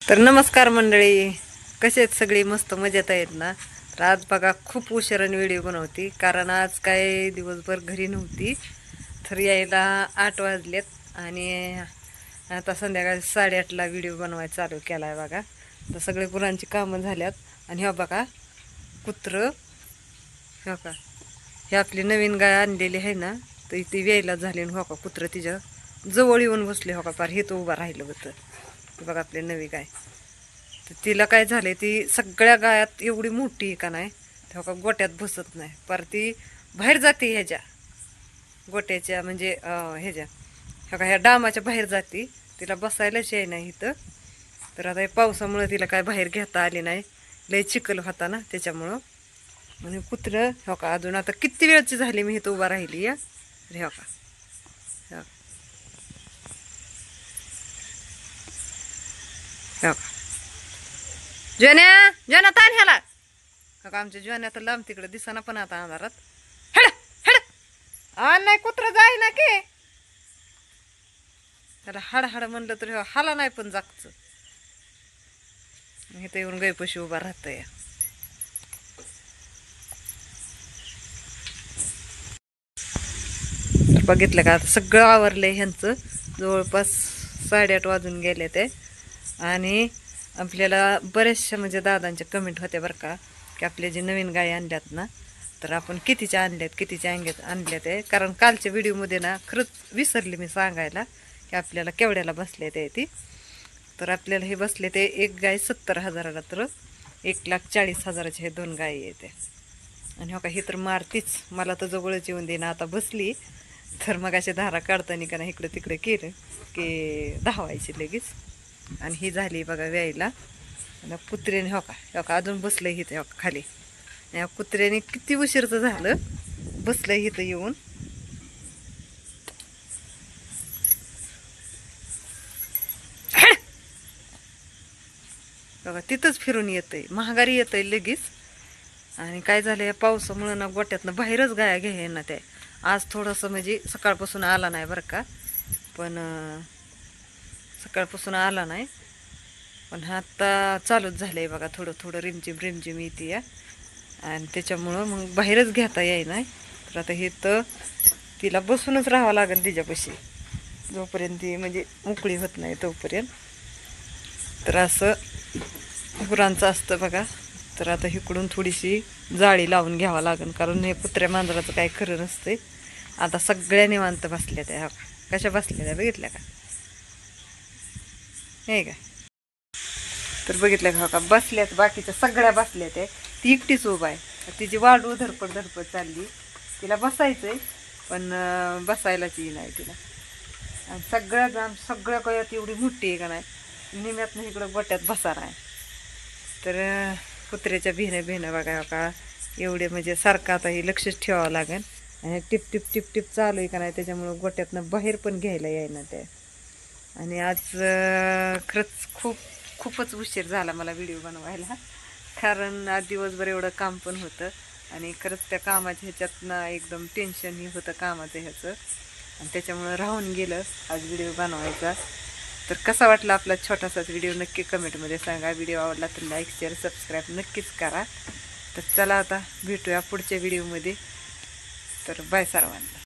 तर नमस्कार मंडळी, कसे आहेत सगळी? मस्त मजेत आहेत ना? तर आज बघा खूप उशिराने व्हिडिओ बनवते, कारण आज काय दिवसभर घरी नव्हती. तर यायला 8 वाजलेत आणि आता संध्याकाळी 8:30ला व्हिडिओ बनवायला चालू केला आहे बघा. तर सगळे गुरांची कामं झाल्यात आणि हे बघा कुत्रं, हो का, हे आपली नवीन गाय आणलेली आहे ना, तर ती वेळेला झाली. हो का, कुत्रं तिच्या जवळ येऊन बसले. हो का, पार हे तो उभा राहिलं होतं. बघा आपली नवी गाय. तर तिला काय झाले, ती सगळ्या गायात एवढी मोठी आहे का नाही, तेव्हा का गोट्यात बसत नाही. पर ती बाहेर जाते ह्याच्या गोट्याच्या, म्हणजे ह्याच्या ह्या डामाच्या बाहेर जाते. तिला बसायलाच याय नाही इथं. तर आता पावसामुळे तिला काय बाहेर घेता आले नाही, लय चिखल होता ना त्याच्यामुळं. आणि कुत्रं हो का, अजून आता किती वेळची झाली मी इथं उभा राहिली या. हो का, हो का, ज्वान्या ज्वाना ताण ह्याला. का आमच्या ज्वान्या तर लांब तिकडे दिसाना, पण आता अंधारात हेड हेड नाही कुत्र जाय ना की त्याला हाड हाड म्हणलं तर हाला नाही पण जागच. इथं येऊन गायपशी उभा राहत या. तर बघितलं का, आता सगळं आवरलंय ह्यांचं. जवळपास 8:30 वाजून गेले ते. आणि आपल्याला बऱ्याचशा म्हणजे दादांच्या कमेंट होत्या बरं का, की आपले जे नवीन गाय आणल्यात ना, तर आपण कितीच्या आणल्यात कितीच्या आणल्यात आहे. कारण कालच्या व्हिडिओमध्ये ना खरंच विसरले मी सांगायला, की आपल्याला केवढ्याला बसले ते ती. तर आपल्याला हे बसले ते एक गाय 70,000ला, तर 1,40,000चे हे 2 गायी येते. आणि हो का, ही तर मारतीच, मला तर जवळच येऊन देणं. आता बसली तर मग असे धारा काढताना का नाही इकडं तिकडे केलं की धावायची लगेच. आणि ही झाली बघा व्यायला. आणि कुत्र्याने हो का अजून बसलं इथं, हो खाली. या कुत्र्याने किती उशीरचं झालं बसलं इथं येऊन. बघा तिथंच फिरून येतंय, महागारी येतंय लगेच. आणि काय झालं, या पावसामुळं ना गोट्यातनं बाहेरच गाया घ्याय ना ते. आज थोडंसं म्हणजे सकाळपासून आला नाही बरं का, पण सकाळपासून आला नाही, पण आता चालूच झालंय बघा. थोडं थोडं रिमझिम रिमझिम येते या. आणि त्याच्यामुळं मग बाहेरच घेता येई नाही. तर आता हे तर तिला बसूनच राहावं लागेल तिच्यापाशी, जोपर्यंत ती म्हणजे मोकळी होत नाही तोपर्यंत. तर असं गुरांचं असतं बघा. तर आता इकडून थोडीशी जाळी लावून घ्यावं लागेल, कारण हे कुत्र्या मांजराचं काही खरं नसते. आता सगळ्या निवांत बसल्या त्या, कशा बसल्या त्या बघितल्या का, हे का. तर बघितलं का, बसल्यात बाकीच्या सगळ्या बसल्या त्या, ती एकटीच उभा आहे. तिची वाढू धडपड धडपड चालली. तिला बसायचंय पण बसायलाच येई नाही तिला. आणि सगळ्या जाम सगळ्या कळत एवढी मोठी आहे का नाही, निम्यातनं इकडं गोट्यात बसार आहे. तर कुत्र्याच्या भिणं बघा का, एवढे म्हणजे सारखं आता हे लक्षच ठेवावं लागेल. आणि टिप टिप टिप टिप चालू आहे का नाही, त्याच्यामुळं गोट्यातनं बाहेर पण घ्यायला यायना ते. आणि आज खरंच खूपच उशीर झाला मला व्हिडिओ बनवायला, कारण आज दिवसभर एवढं काम पण होतं. आणि खरंच त्या कामाच्या ह्याच्यातनं एकदम टेन्शनही होतं कामाचं ह्याचं, आणि त्याच्यामुळं राहून गेलं आज व्हिडिओ बनवायचा. तर कसा वाटला आपला छोटासाच व्हिडिओ नक्की कमेंटमध्ये सांगा. व्हिडिओ आवडला तर लाईक शेअर सबस्क्राईब नक्कीच करा. तर चला आता भेटूया पुढच्या व्हिडिओमध्ये. तर बाय सर्वांना.